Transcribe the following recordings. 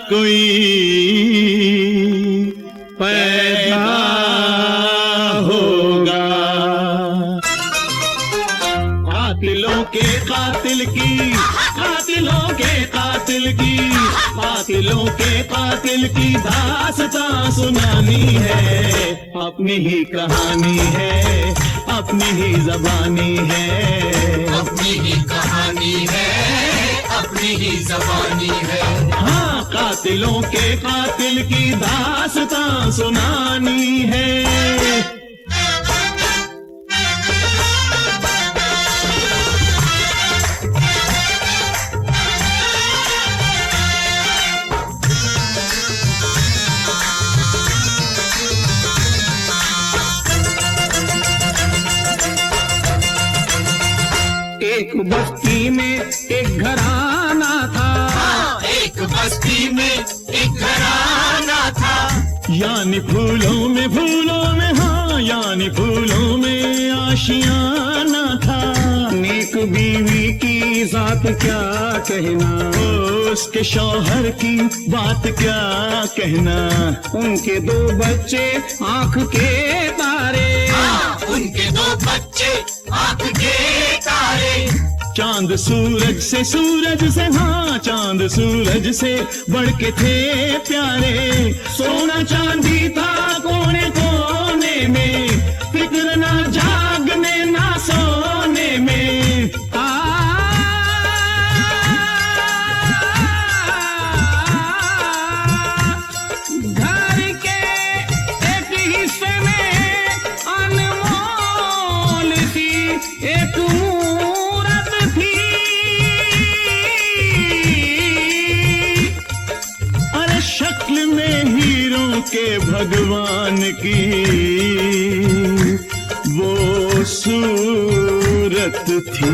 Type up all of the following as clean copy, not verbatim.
कोई पैदा होगा। कातिलों के कातिल की, कातिलों के कातिल की, कातिलों के कातिल की दास्तां सुनानी है। अपनी ही कहानी है, अपनी ही ज़बानी है, अपनी ही कहानी है, अपनी ही ज़बानी है। हाँ, कातिलों के कातिल की दास्तां सुनानी है। एक बस्ती में एक घराना था, एक बस्ती में एक घराना था। यानी फूलों में हाँ, यानी फूलों में आशियाना था। नेक बीवी की जात क्या कहना, उसके शौहर की बात क्या कहना। उनके दो बच्चे आंख के तारे, उनके दो बच्चे आंख के तारे। चांद सूरज से हाँ, चांद सूरज से बढ़ के थे प्यारे। सोना चांदी था कोने कोने में, फिक्र ना जागने ना सोने में। घर के एक हिस्से में अनमोल सी एक मूरत थी। अरे शक्ल में हीरों के भगवान की वो सूरत थी।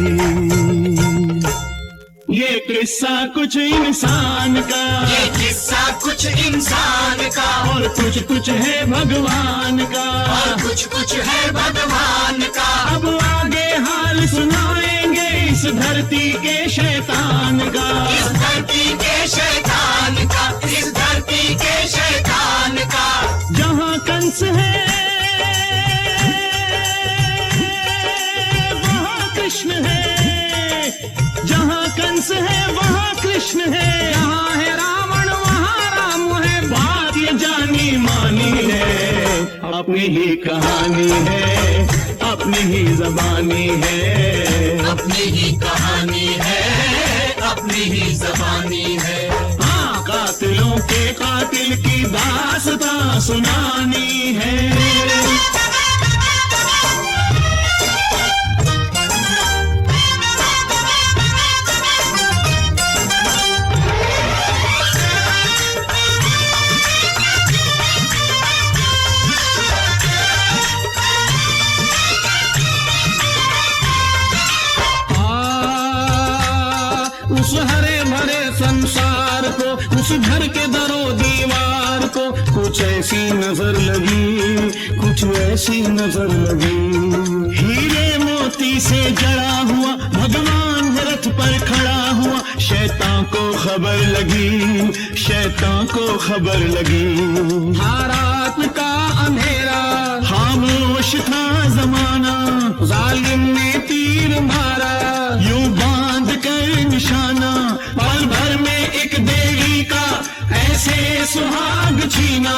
ये किस्सा कुछ इंसान का, ये किस्सा कुछ इंसान का, और कुछ है भगवान का, और कुछ है भगवान का। अब आगे हाल सुनाएंगे इस धरती के शैतान का, इस धरती के शैतान का, इस धरती के शैतान का। जहाँ कंस है वहाँ कृष्ण है, जहाँ कंस है वहाँ कृष्ण है। यहाँ है रावण वहाँ राम है, बात ये जानी मानी है। अपनी ही कहानी है, अपनी ही ज़बानी है, अपनी ही कहानी है, अपनी ही ज़बानी है। हाँ, कातिलों के कातिल की दास्तां सुनानी है। उस हरे भरे संसार को, उस घर के दरो दीवार को कुछ ऐसी नजर लगी, कुछ ऐसी नजर लगी। हीरे मोती से जड़ा हुआ भगवान रथ पर खड़ा हुआ। शैतान को खबर लगी, शैतान को खबर लगी। हाँ, रात का अंधेरा, खामोश था जमाना। जालिम ने तीर मारा, यूं बांध कर निशाना। पल भर में एक देवी का ऐसे सुहाग छीना।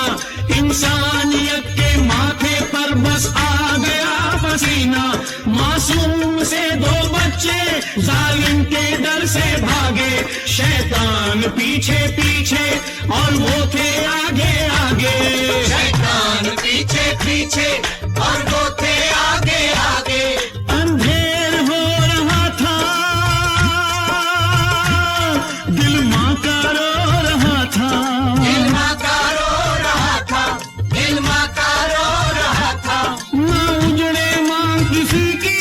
इंसानियत के माथे पर बस आ गया पसीना। मासूम से दो बच्चे जालिम के डर से भागे। शैतान पीछे पीछे और वो थे आगे आगे। शैतान पीछे पीछे और वो थे आगे आगे। अंधेर हो रहा था, दिल माँ का रो रहा था। दिल माँ का रो रहा था, दिल माँ का रो रहा था। ना उजड़े माँ किसी की,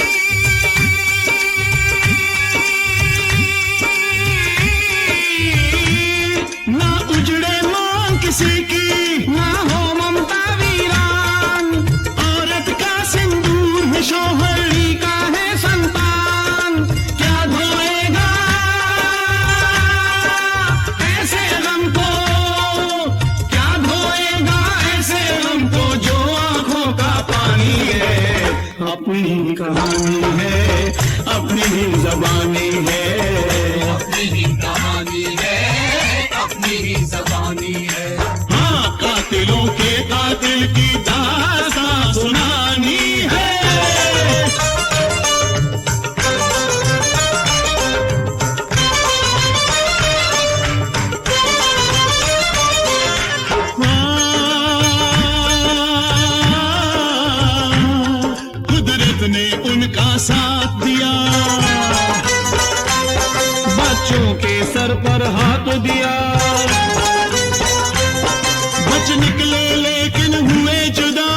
ना उजड़े माँ किसी की, ना हो ममता वीरान। औरत का सिंदूर है, शौहरी का है संतान। क्या धोएगा ऐसे गम को पर हाथ दिया, बच निकले लेकिन हुए जुदा,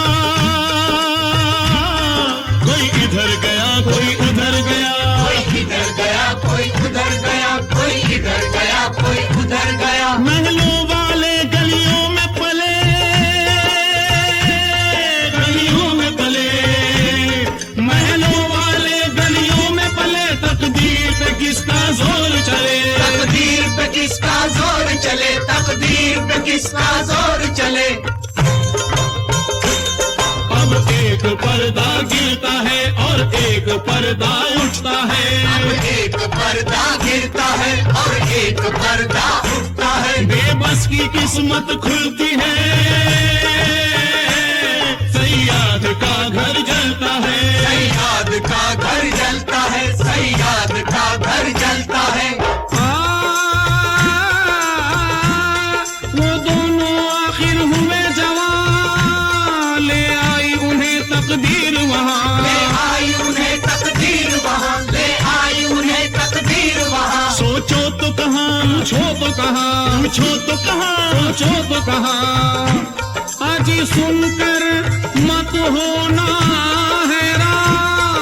कोई इधर गया कोई उधर गया, कोई इधर गया कोई उधर गया, कोई इधर गया कोई उधर गया। महलों वाले गलियों में पले, गलियों में पले, महलों वाले गलियों में पले, तकदीर पे किसका जोर चले, तकदीर पे किसका जोर चले, तकदीर पे किसका जोर चले। अब एक पर्दा गिरता है और एक पर्दा उठता है, अब एक पर्दा गिरता है और एक पर्दा उठता है। बेबस की किस्मत खुलती है, सैयाद का घर जलता है, सैयाद का घर जलता है, सैयाद का घर जलता है। वो दोनों आखिर हुए जवान, ले आई उन्हें तकदीर वहाँ, ले आई उन्हें तकदीर वहाँ, ले आई उन्हें तकदीर वहाँ। सोचो तो कहाँ पूछो तो कहाँ, पूछो तो कहाँ सोचो तो कहाँ, आज सुनकर मत होना हैरान,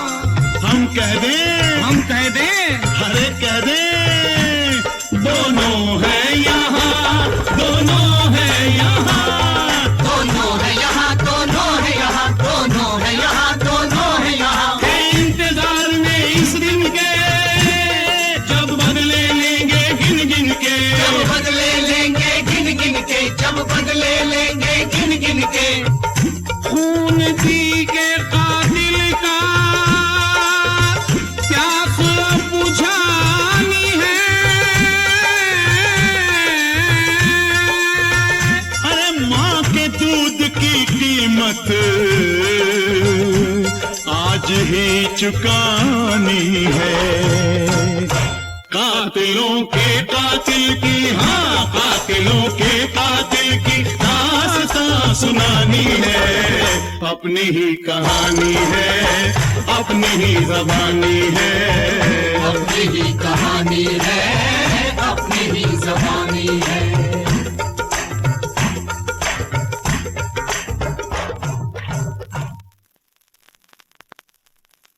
हम कह दे अरे कह दे, दोनों है यहाँ, दोनों है यहाँ, दोनों है यहाँ, दोनों है यहाँ, दोनों है यहाँ, दोनों है यहाँ। के इंतजार में इस दिन के, जब बदले लेंगे गिन गिन के, जब बदले लेंगे गिन गिन के, जब बदले लेंगे गिन गिन के। खून पी के कातिल का प्यास बुझानी है, अरे माँ के दूध की कीमत आज ही चुकानी है, कातिलों के कातिल की, हाँ कातिलों के कातिल की दास्तां सुनानी है, अपनी ही कहानी है, अपनी ही ज़बानी है।